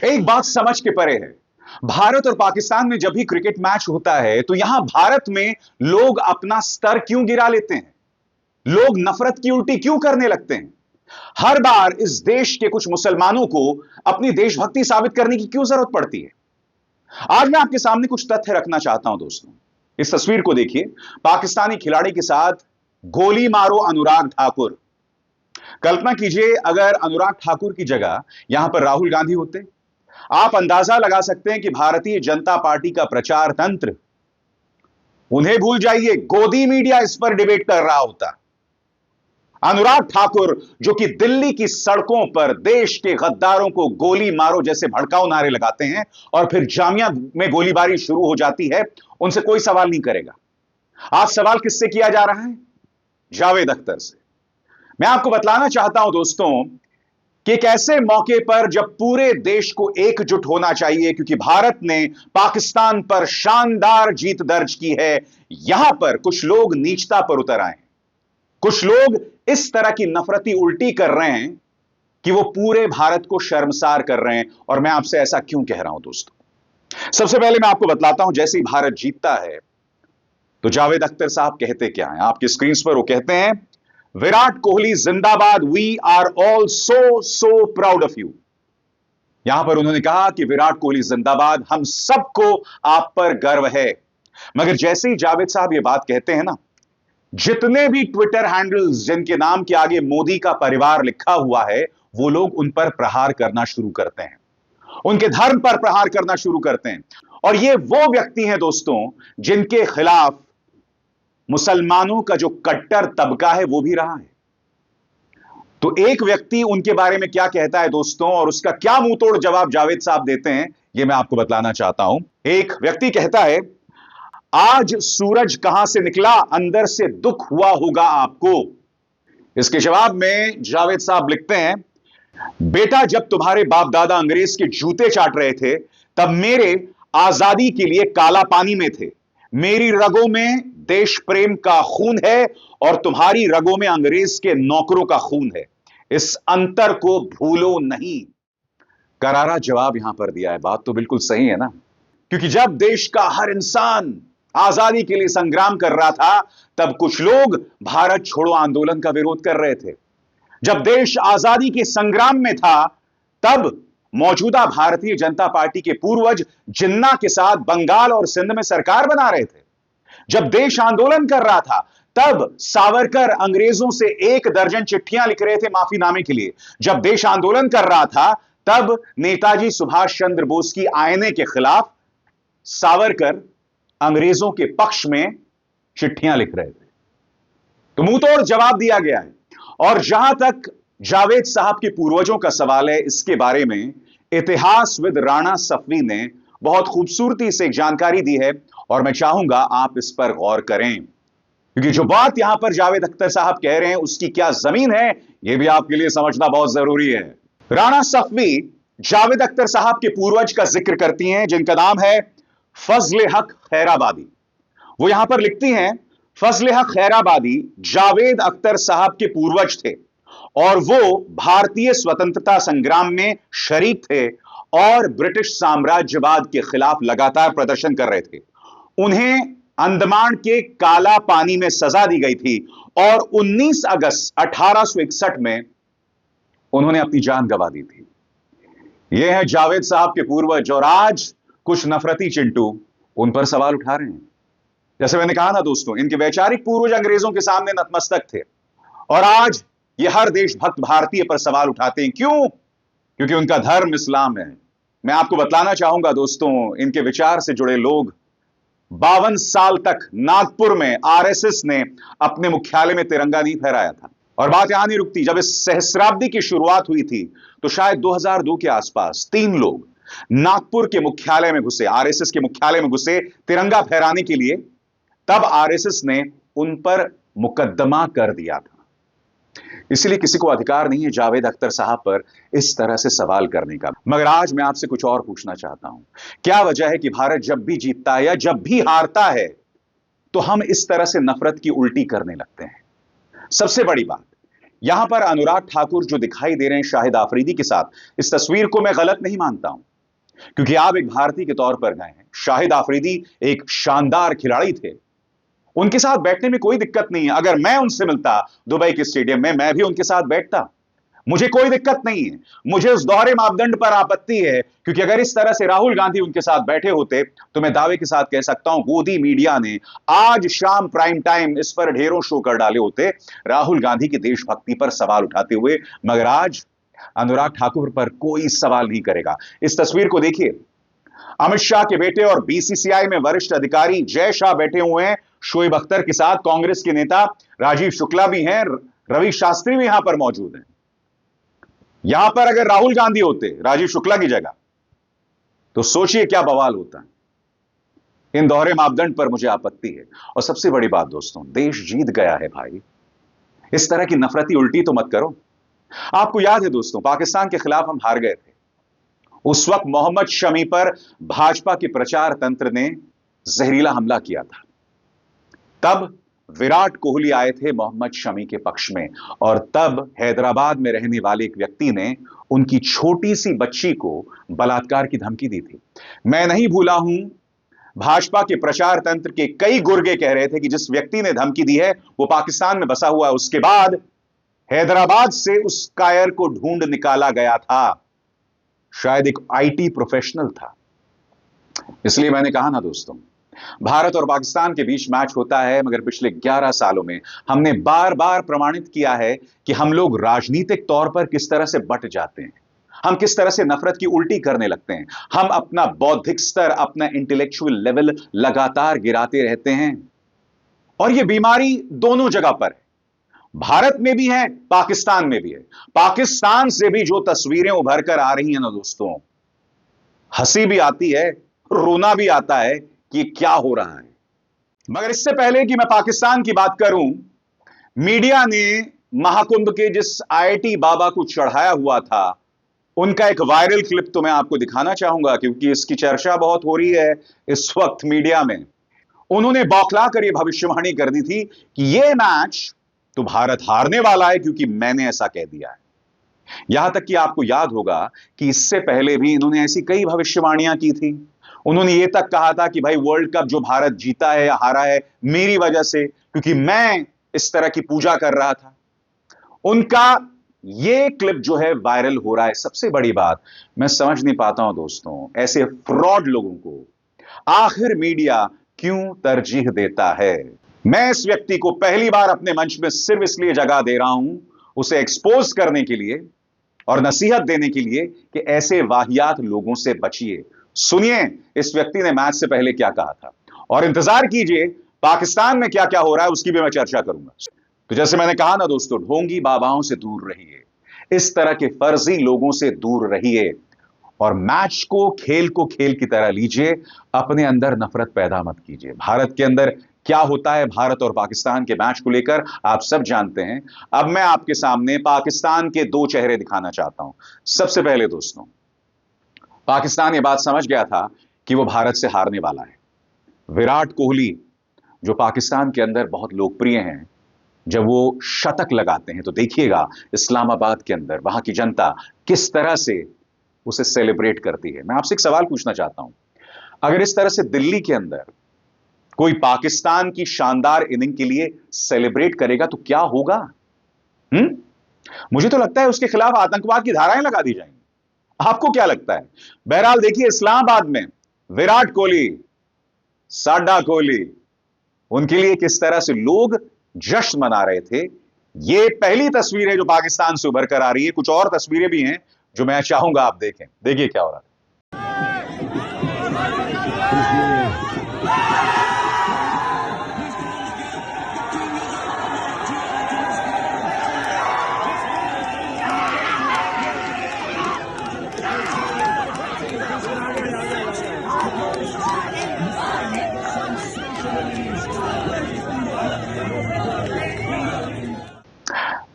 एक बात समझ के परे है। भारत और पाकिस्तान में जब भी क्रिकेट मैच होता है तो यहां भारत में लोग अपना स्तर क्यों गिरा लेते हैं? लोग नफरत की उल्टी क्यों करने लगते हैं? हर बार इस देश के कुछ मुसलमानों को अपनी देशभक्ति साबित करने की क्यों जरूरत पड़ती है? आज मैं आपके सामने कुछ तथ्य रखना चाहता हूं दोस्तों। इस तस्वीर को देखिए। पाकिस्तानी खिलाड़ी के साथ गोली मारो अनुराग ठाकुर। कल्पना कीजिए अगर अनुराग ठाकुर की जगह यहां पर राहुल गांधी होते। आप अंदाजा लगा सकते हैं कि भारतीय जनता पार्टी का प्रचार तंत्र, उन्हें भूल जाइए, गोदी मीडिया इस पर डिबेट कर रहा होता। अनुराग ठाकुर जो कि दिल्ली की सड़कों पर देश के गद्दारों को गोली मारो जैसे भड़काऊ नारे लगाते हैं और फिर जामिया में गोलीबारी शुरू हो जाती है, उनसे कोई सवाल नहीं करेगा। आज सवाल किससे किया जा रहा है? जावेद अख्तर से। मैं आपको बतलाना चाहता हूं दोस्तों कि एक ऐसे मौके पर जब पूरे देश को एकजुट होना चाहिए, क्योंकि भारत ने पाकिस्तान पर शानदार जीत दर्ज की है, यहां पर कुछ लोग नीचता पर उतर आए हैं। कुछ लोग इस तरह की नफरती उल्टी कर रहे हैं कि वो पूरे भारत को शर्मसार कर रहे हैं। और मैं आपसे ऐसा क्यों कह रहा हूं दोस्तों? सबसे पहले मैं आपको बतलाता हूं, जैसे ही भारत जीतता है तो जावेद अख्तर साहब कहते क्या हैं आपकी स्क्रीन पर? वो कहते हैं, विराट कोहली जिंदाबाद, we are all so so proud of you. यहां पर उन्होंने कहा कि विराट कोहली जिंदाबाद, हम सबको आप पर गर्व है। मगर जैसे ही जावेद साहब ये बात कहते हैं ना, जितने भी ट्विटर हैंडल्स जिनके नाम के आगे मोदी का परिवार लिखा हुआ है, वो लोग उन पर प्रहार करना शुरू करते हैं, उनके धर्म पर प्रहार करना शुरू करते हैं। और ये वो व्यक्ति हैं दोस्तों जिनके खिलाफ मुसलमानों का जो कट्टर तबका है वो भी रहा है। तो एक व्यक्ति उनके बारे में क्या कहता है दोस्तों, और उसका क्या मुंह तोड़ जवाब जावेद साहब देते हैं, यह मैं आपको बतलाना चाहता हूं। एक व्यक्ति कहता है, आज सूरज कहां से निकला, अंदर से दुख हुआ होगा आपको। इसके जवाब में जावेद साहब लिखते हैं, बेटा जब तुम्हारे बाप दादा अंग्रेज के जूते चाट रहे थे तब मेरे आजादी के लिए काला पानी में थे। मेरी रगों में देश प्रेम का खून है और तुम्हारी रगों में अंग्रेज के नौकरों का खून है। इस अंतर को भूलो नहीं। करारा जवाब यहां पर दिया है। बात तो बिल्कुल सही है ना, क्योंकि जब देश का हर इंसान आजादी के लिए संग्राम कर रहा था तब कुछ लोग भारत छोड़ो आंदोलन का विरोध कर रहे थे। जब देश आजादी के संग्राम में था तब मौजूदा भारतीय जनता पार्टी के पूर्वज जिन्ना के साथ बंगाल और सिंध में सरकार बना रहे थे। जब देश आंदोलन कर रहा था तब सावरकर अंग्रेजों से 1 दर्जन चिट्ठियां लिख रहे थे माफीनामे के लिए। जब देश आंदोलन कर रहा था तब नेताजी सुभाष चंद्र बोस की आईने के खिलाफ सावरकर अंग्रेजों के पक्ष में चिट्ठियां लिख रहे थे। तो मुंह तोड़ जवाब दिया गया है। और जहां तक जावेद साहब के पूर्वजों का सवाल है, इसके बारे में इतिहासविद राणा सफवी ने बहुत खूबसूरती से एक जानकारी दी है और मैं चाहूंगा आप इस पर गौर करें, क्योंकि जो बात यहां पर जावेद अख्तर साहब कह रहे हैं उसकी क्या जमीन है, यह भी आपके लिए समझना बहुत जरूरी है। राणा सफवी जावेद अख्तर साहब के पूर्वज का जिक्र करती हैं जिनका नाम है फजल हक खैराबादी। वो यहां पर लिखती हैं, फजल हक खैराबादी जावेद अख्तर साहब के पूर्वज थे और वो भारतीय स्वतंत्रता संग्राम में शरीक थे और ब्रिटिश साम्राज्यवाद के खिलाफ लगातार प्रदर्शन कर रहे थे। उन्हें अंडमान के काला पानी में सजा दी गई थी और 19 अगस्त 1861 में उन्होंने अपनी जान गंवा दी थी। यह है जावेद साहब के पूर्वज और आज कुछ नफरती चिंटू उन पर सवाल उठा रहे हैं। जैसे मैंने कहा ना दोस्तों, इनके वैचारिक पूर्वज अंग्रेजों के सामने नतमस्तक थे और आज ये हर देशभक्त भारतीय पर सवाल उठाते हैं। क्यों? क्योंकि उनका धर्म इस्लाम है। मैं आपको बतलाना चाहूंगा दोस्तों, इनके विचार से जुड़े लोग 52 साल तक नागपुर में आरएसएस ने अपने मुख्यालय में तिरंगा नहीं फहराया था। और बात यहां नहीं रुकती। जब इस सहस्राब्दी की शुरुआत हुई थी तो शायद 2002 के आसपास 3 लोग नागपुर के मुख्यालय में घुसे, आरएसएस के मुख्यालय में घुसे तिरंगा फहराने के लिए। तब आरएसएस ने उन पर मुकदमा कर दिया था। इसलिए किसी को अधिकार नहीं है जावेद अख्तर साहब पर इस तरह से सवाल करने का। मगर आज मैं आपसे कुछ और पूछना चाहता हूं, क्या वजह है कि भारत जब भी जीतता है या जब भी हारता है तो हम इस तरह से नफरत की उल्टी करने लगते हैं? सबसे बड़ी बात, यहां पर अनुराग ठाकुर जो दिखाई दे रहे हैं शाहिद आफरीदी के साथ, इस तस्वीर को मैं गलत नहीं मानता हूं। क्योंकि आप एक भारतीय के तौर पर गए हैं। शाहिद आफरीदी एक शानदार खिलाड़ी थे, उनके साथ बैठने में कोई दिक्कत नहीं है। अगर मैं उनसे मिलता दुबई के स्टेडियम में, मैं भी उनके साथ बैठता, मुझे कोई दिक्कत नहीं है। मुझे उस दोहरे मापदंड पर आपत्ति है, क्योंकि अगर इस तरह से राहुल गांधी उनके साथ बैठे होते तो मैं दावे के साथ कह सकता हूं गोदी मीडिया ने आज शाम प्राइम टाइम इस पर ढेरों शो कर डाले होते राहुल गांधी की देशभक्ति पर सवाल उठाते हुए। मगर आज अनुराग ठाकुर पर कोई सवाल नहीं करेगा। इस तस्वीर को देखिए, अमित शाह के बेटे और बीसीसीआई में वरिष्ठ अधिकारी जय शाह बैठे हुए हैं शोएब अख्तर के साथ। कांग्रेस के नेता राजीव शुक्ला भी हैं, रवि शास्त्री भी यहां पर मौजूद हैं। यहां पर अगर राहुल गांधी होते राजीव शुक्ला की जगह, तो सोचिए क्या बवाल होता है। इन दोहरे मापदंड पर मुझे आपत्ति है। और सबसे बड़ी बात दोस्तों, देश जीत गया है भाई, इस तरह की नफरती उल्टी तो मत करो। आपको याद है दोस्तों, पाकिस्तान के खिलाफ हम हार गए थे। उस वक्त मोहम्मद शमी पर भाजपा के प्रचार तंत्र ने जहरीला हमला किया था। तब विराट कोहली आए थे मोहम्मद शमी के पक्ष में, और तब हैदराबाद में रहने वाले एक व्यक्ति ने उनकी छोटी सी बच्ची को बलात्कार की धमकी दी थी। मैं नहीं भूला हूं, भाजपा के प्रचार तंत्र के कई गुर्गे कह रहे थे कि जिस व्यक्ति ने धमकी दी है वो पाकिस्तान में बसा हुआ है। उसके बाद हैदराबाद से उस कायर को ढूंढ निकाला गया था, शायद एक आईटी प्रोफेशनल था। इसलिए मैंने कहा ना दोस्तों, भारत और पाकिस्तान के बीच मैच होता है, मगर पिछले 11 सालों में हमने बार बार प्रमाणित किया है कि हम लोग राजनीतिक तौर पर किस तरह से बट जाते हैं, हम किस तरह से नफरत की उल्टी करने लगते हैं। हम अपना बौद्धिक स्तर, अपना इंटेलेक्चुअल लेवल लगातार गिराते रहते हैं। और यह बीमारी दोनों जगह पर है, भारत में भी है, पाकिस्तान में भी है। पाकिस्तान से भी जो तस्वीरें उभर कर आ रही हैं ना दोस्तों, हंसी भी आती है, रोना भी आता है कि क्या हो रहा है। मगर इससे पहले कि मैं पाकिस्तान की बात करूं, मीडिया ने महाकुंभ के जिस आईआईटी बाबा को चढ़ाया हुआ था, उनका एक वायरल क्लिप तो मैं आपको दिखाना चाहूंगा, क्योंकि इसकी चर्चा बहुत हो रही है इस वक्त मीडिया में। उन्होंने बौखला कर यह भविष्यवाणी कर दी थी कि यह मैच तो भारत हारने वाला है, क्योंकि मैंने ऐसा कह दिया है। यहां तक कि आपको याद होगा कि इससे पहले भी इन्होंने ऐसी कई भविष्यवाणियां की थी। उन्होंने यह तक कहा था कि भाई वर्ल्ड कप जो भारत जीता है या हारा है मेरी वजह से, क्योंकि मैं इस तरह की पूजा कर रहा था। उनका यह क्लिप जो है वायरल हो रहा है। सबसे बड़ी बात मैं समझ नहीं पाता हूं दोस्तों, ऐसे फ्रॉड लोगों को आखिर मीडिया क्यों तरजीह देता है। मैं इस व्यक्ति को पहली बार अपने मंच में सिर्फ इसलिए जगह दे रहा हूं, उसे एक्सपोज करने के लिए और नसीहत देने के लिए कि ऐसे वाहियात लोगों से बचिए। सुनिए इस व्यक्ति ने मैच से पहले क्या कहा था, और इंतजार कीजिए पाकिस्तान में क्या क्या हो रहा है उसकी भी मैं चर्चा करूंगा। तो जैसे मैंने कहा ना दोस्तों, ढोंगी बाबाओं से दूर रहिए, इस तरह के फर्जी लोगों से दूर रहिए, और मैच को खेल की तरह लीजिए। अपने अंदर नफरत पैदा मत कीजिए। भारत के अंदर क्या होता है भारत और पाकिस्तान के मैच को लेकर आप सब जानते हैं। अब मैं आपके सामने पाकिस्तान के दो चेहरे दिखाना चाहता हूं। सबसे पहले दोस्तों, पाकिस्तान ये बात समझ गया था कि वो भारत से हारने वाला है। विराट कोहली जो पाकिस्तान के अंदर बहुत लोकप्रिय हैं, जब वो शतक लगाते हैं तो देखिएगा इस्लामाबाद के अंदर वहां की जनता किस तरह से उसे सेलिब्रेट करती है। मैं आपसे एक सवाल पूछना चाहता हूं, अगर इस तरह से दिल्ली के अंदर कोई पाकिस्तान की शानदार इनिंग के लिए सेलिब्रेट करेगा तो क्या होगा? मुझे तो लगता है उसके खिलाफ आतंकवाद की धाराएं लगा दी जाएंगी। आपको क्या लगता है? बहरहाल देखिए, इस्लामाबाद में विराट कोहली, साडा कोहली, उनके लिए किस तरह से लोग जश्न मना रहे थे। यह पहली तस्वीर है जो पाकिस्तान से उभर कर आ रही है। कुछ और तस्वीरें भी हैं जो मैं चाहूंगा आप देखें। देखिए क्या हो रहा है।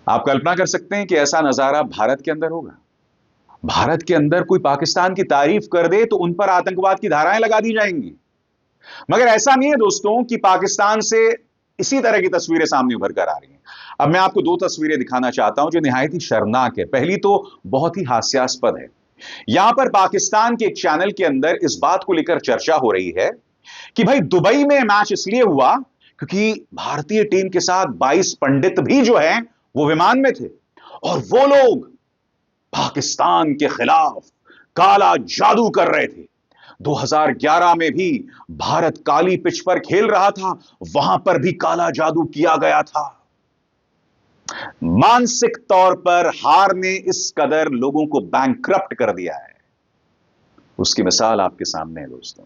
आप कल्पना कर सकते हैं कि ऐसा नजारा भारत के अंदर होगा। भारत के अंदर कोई पाकिस्तान की तारीफ कर दे तो उन पर आतंकवाद की धाराएं लगा दी जाएंगी। मगर ऐसा नहीं है दोस्तों कि पाकिस्तान से इसी तरह की तस्वीरें सामने उभर कर आ रही हैं। अब मैं आपको दो तस्वीरें दिखाना चाहता हूं जो निहायत ही शर्मनाक है। पहली तो बहुत ही हास्यास्पद है। यहां पर पाकिस्तान के एक चैनल के अंदर इस बात को लेकर चर्चा हो रही है कि भाई दुबई में मैच इसलिए हुआ क्योंकि भारतीय टीम के साथ 22 पंडित भी जो हैं वो विमान में थे और वो लोग पाकिस्तान के खिलाफ काला जादू कर रहे थे। 2011 में भी भारत काली पिच पर खेल रहा था, वहां पर भी काला जादू किया गया था। मानसिक तौर पर हार ने इस कदर लोगों को बैंकक्रप्ट कर दिया है, उसकी मिसाल आपके सामने है दोस्तों।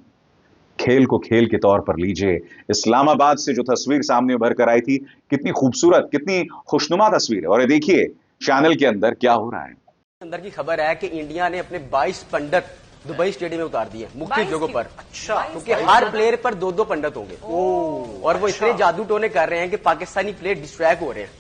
खेल को खेल के तौर पर लीजिए, इस्लामाबाद से जो तस्वीर सामने उभर कर आई थी, कितनी खूबसूरत, कितनी खुशनुमा तस्वीर है। और ये देखिए चैनल के अंदर क्या हो रहा है। अंदर की खबर है कि इंडिया ने अपने 22 पंडित दुबई स्टेडियम में उतार दिए मुख्तलिफ जगहों पर। अच्छा, क्योंकि हर प्लेयर पर दो दो पंडित होंगे और वो इतने जादू टोने कर रहे हैं कि पाकिस्तानी प्लेयर डिस्ट्रैक्ट हो रहे हैं।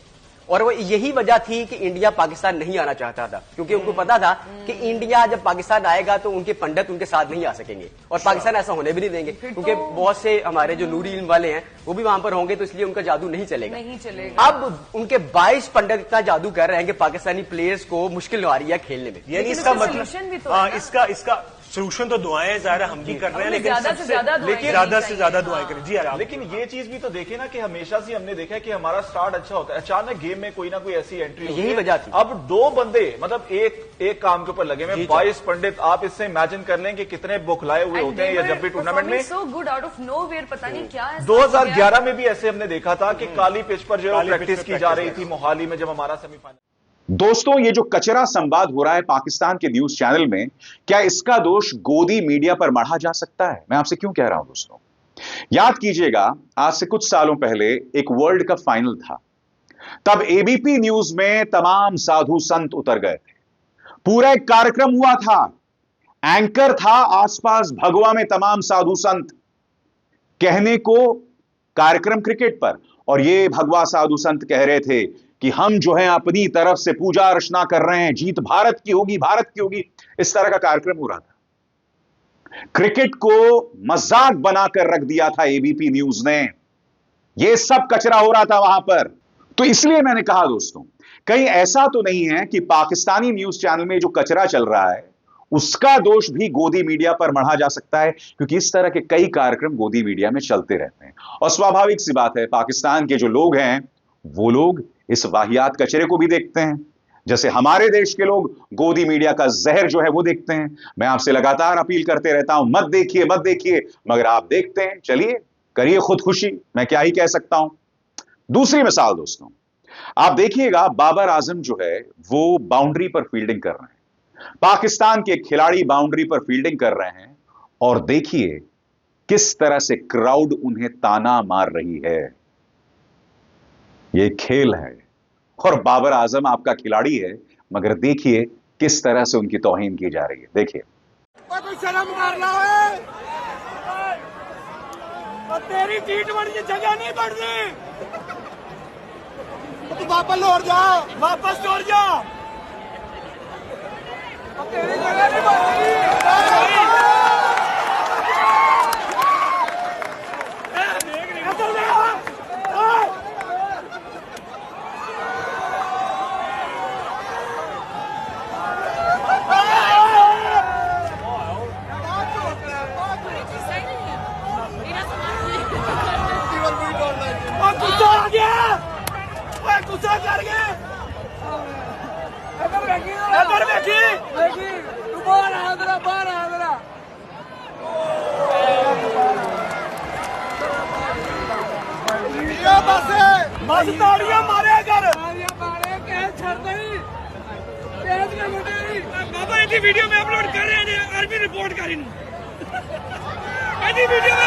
और वो यही वजह थी कि इंडिया पाकिस्तान नहीं आना चाहता था, क्योंकि उनको पता था कि इंडिया जब पाकिस्तान आएगा तो उनके पंडित उनके साथ नहीं आ सकेंगे और पाकिस्तान ऐसा होने भी नहीं देंगे, क्योंकि बहुत से हमारे जो नूरी इल्म वाले हैं वो भी वहां पर होंगे, तो इसलिए उनका जादू नहीं चलेगा। अब उनके 22 पंडित इतना जादू कर रहे हैं कि पाकिस्तानी प्लेयर्स को मुश्किल आ रही है खेलने में। यानी इसका मतलब इसका सोल्यूशन तो दुआएं ज़ाहिर हम भी कर रहे हैं, लेकिन ज्यादा से ज्यादा दुआएं करें। जी यार, लेकिन ये चीज भी तो देखे ना कि हमेशा से हमने देखा है कि हमारा स्टार्ट अच्छा होता है, अचानक गेम में कोई ना कोई ऐसी एंट्री होती है। यही वजह थी। अब दो बंदे मतलब एक काम के ऊपर लगे हुए 22 पंडित, आप इससे इमेजिन कर लें कि कितने बुखलाए हुए होते हैं या जब भी टूर्नामेंट में। So good out of nowhere, पता नहीं क्या है। 2011 में भी ऐसे हमने देखा था कि काली पिच पर जो प्रैक्टिस की जा रही थी मोहाली में, जब हमारा सेमीफाइनल। दोस्तों, ये जो कचरा संवाद हो रहा है पाकिस्तान के न्यूज चैनल में, क्या इसका दोष गोदी मीडिया पर मढ़ा जा सकता है? मैं आपसे क्यों कह रहा हूं दोस्तों, याद कीजिएगा आज से कुछ सालों पहले एक वर्ल्ड कप फाइनल था। तब एबीपी न्यूज में तमाम साधु संत उतर गए थे, पूरा एक कार्यक्रम हुआ था, एंकर था आसपास भगवा में तमाम साधु संत, कहने को कार्यक्रम क्रिकेट पर, और ये भगवा साधु संत कह रहे थे कि हम जो है अपनी तरफ से पूजा अर्चना कर रहे हैं, जीत भारत की होगी, भारत की होगी। इस तरह का कार्यक्रम हो रहा था। क्रिकेट को मजाक बनाकर रख दिया था एबीपी न्यूज ने, यह सब कचरा हो रहा था वहां पर। तो इसलिए मैंने कहा दोस्तों, कहीं ऐसा तो नहीं है कि पाकिस्तानी न्यूज चैनल में जो कचरा चल रहा है उसका दोष भी गोदी मीडिया पर मढ़ा जा सकता है, क्योंकि इस तरह के कई कार्यक्रम गोदी मीडिया में चलते रहते हैं। और स्वाभाविक सी बात है, पाकिस्तान के जो लोग हैं वो लोग इस वाहियात कचरे को भी देखते हैं, जैसे हमारे देश के लोग गोदी मीडिया का जहर जो है वो देखते हैं। मैं आपसे लगातार अपील करते रहता हूं, मत देखिए मत देखिए, मगर आप देखते हैं, चलिए करिए खुदकुशी, मैं क्या ही कह सकता हूं। दूसरी मिसाल दोस्तों, आप देखिएगा बाबर आजम जो है वो बाउंड्री पर फील्डिंग कर रहे हैं, पाकिस्तान के खिलाड़ी बाउंड्री पर फील्डिंग कर रहे हैं, और देखिए किस तरह से क्राउड उन्हें ताना मार रही है। यह खेल है और बाबर आजम आपका खिलाड़ी है, मगर देखिए किस तरह से उनकी तौहीन की जा रही है। देखिए, कोई शर्म कर लो है, और तेरी T20 जगह नहीं बढ़ती, तू वापस लौट जा, वापस लौट जा, तेरी जगह नहीं बढ़ती। गुस्सा कर गए, इधर देखी, तू बाहर आ जरा, बाहर आ जरा। बस ताड़ियां मारे कर, ताड़ियां मारे कह छड़ दई, तेज के मुंडे बाबा इसी वीडियो में अपलोड कर रहे हैं, आर्मी रिपोर्ट कर इन इसी वीडियो में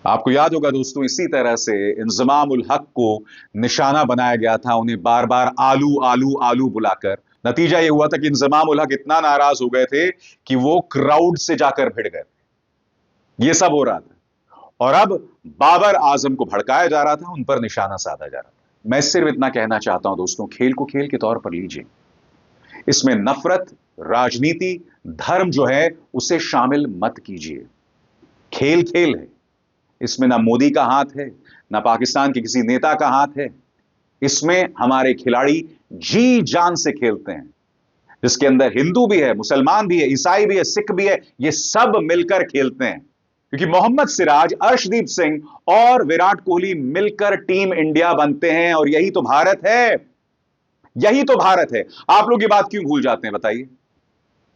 आपको याद होगा दोस्तों, इसी तरह से इंजमाम उल हक को निशाना बनाया गया था, उन्हें बार बार आलू आलू आलू बुलाकर। नतीजा यह हुआ था कि इंजमाम उल हक इतना नाराज हो गए थे कि वो क्राउड से जाकर भिड़ गए। ये सब हो रहा था और अब बाबर आजम को भड़काया जा रहा था, उन पर निशाना साधा जा रहा था। मैं सिर्फ इतना कहना चाहता हूं दोस्तों, खेल को खेल के तौर पर लीजिए, इसमें नफरत, राजनीति, धर्म जो है उसे शामिल मत कीजिए। खेल खेल है, इसमें ना मोदी का हाथ है, ना पाकिस्तान के किसी नेता का हाथ है। इसमें हमारे खिलाड़ी जी जान से खेलते हैं, जिसके अंदर हिंदू भी है, मुसलमान भी है, ईसाई भी है, सिख भी है, ये सब मिलकर खेलते हैं। क्योंकि मोहम्मद सिराज, अर्शदीप सिंह और विराट कोहली मिलकर टीम इंडिया बनते हैं, और यही तो भारत है, यही तो भारत है। आप लोग ये बात क्यों भूल जाते हैं बताइए?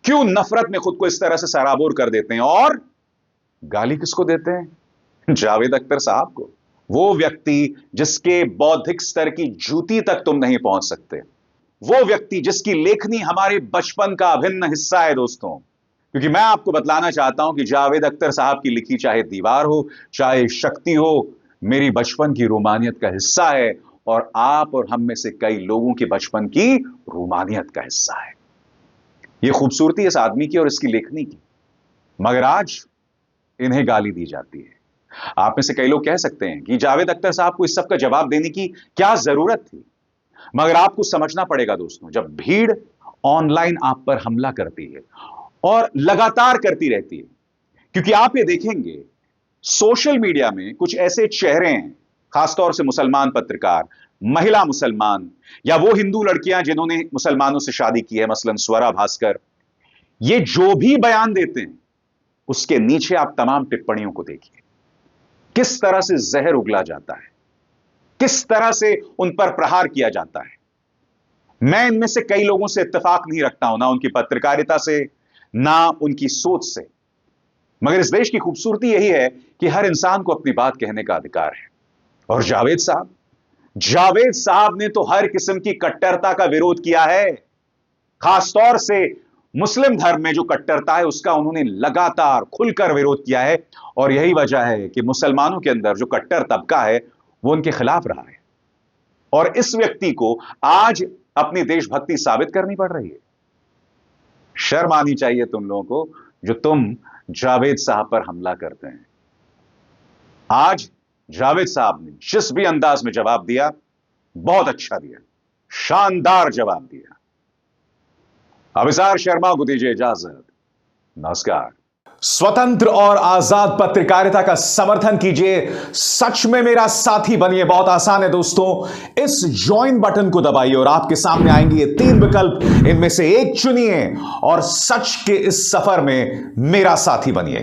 क्यों नफरत में खुद को इस तरह से सराबोर कर देते हैं? और गाली किसको देते हैं? जावेद अख्तर साहब को, वो व्यक्ति जिसके बौद्धिक स्तर की जूती तक तुम नहीं पहुंच सकते, वो व्यक्ति जिसकी लेखनी हमारे बचपन का अभिन्न हिस्सा है दोस्तों। क्योंकि मैं आपको बतलाना चाहता हूं कि जावेद अख्तर साहब की लिखी चाहे दीवार हो, चाहे शक्ति हो, मेरी बचपन की रोमानियत का हिस्सा है, और आप और हम में से कई लोगों के बचपन की रोमानियत का हिस्सा है। यह खूबसूरती इस आदमी की और इसकी लेखनी की, मगर आज इन्हें गाली दी जाती है। आप में से कई लोग कह सकते हैं कि जावेद अख्तर साहब को इस सब का जवाब देने की क्या जरूरत थी, मगर आपको समझना पड़ेगा दोस्तों, जब भीड़ ऑनलाइन आप पर हमला करती है और लगातार करती रहती है, क्योंकि आप ये देखेंगे सोशल मीडिया में कुछ ऐसे चेहरे हैं, खासतौर से मुसलमान पत्रकार, महिला मुसलमान, या वो हिंदू लड़कियां जिन्होंने मुसलमानों से शादी की है, मसलन स्वरा भास्कर, ये जो भी बयान देते हैं उसके नीचे आप तमाम टिप्पणियों को देखिए, किस तरह से जहर उगला जाता है, किस तरह से उन पर प्रहार किया जाता है। मैं इनमें से कई लोगों से इत्तेफाक नहीं रखता हूं, ना उनकी पत्रकारिता से, ना उनकी सोच से, मगर इस देश की खूबसूरती यही है कि हर इंसान को अपनी बात कहने का अधिकार है। और जावेद साहब ने तो हर किस्म की कट्टरता का विरोध किया है, खासतौर से मुस्लिम धर्म में जो कट्टरता है उसका उन्होंने लगातार खुलकर विरोध किया है, और यही वजह है कि मुसलमानों के अंदर जो कट्टर तबका है वो उनके खिलाफ रहा है, और इस व्यक्ति को आज अपनी देशभक्ति साबित करनी पड़ रही है। शर्म आनी चाहिए तुम लोगों को जो तुम जावेद साहब पर हमला करते हैं। आज जावेद साहब ने जिस भी अंदाज में जवाब दिया, बहुत अच्छा दिया, शानदार जवाब दिया। अभिसार शर्मा को दीजिए इजाजत, नमस्कार। स्वतंत्र और आजाद पत्रकारिता का समर्थन कीजिए, सच में मेरा साथी बनिए। बहुत आसान है दोस्तों, इस ज्वाइन बटन को दबाइए और आपके सामने आएंगे ये 3 विकल्प, इनमें से एक चुनिए और सच के इस सफर में मेरा साथी बनिए।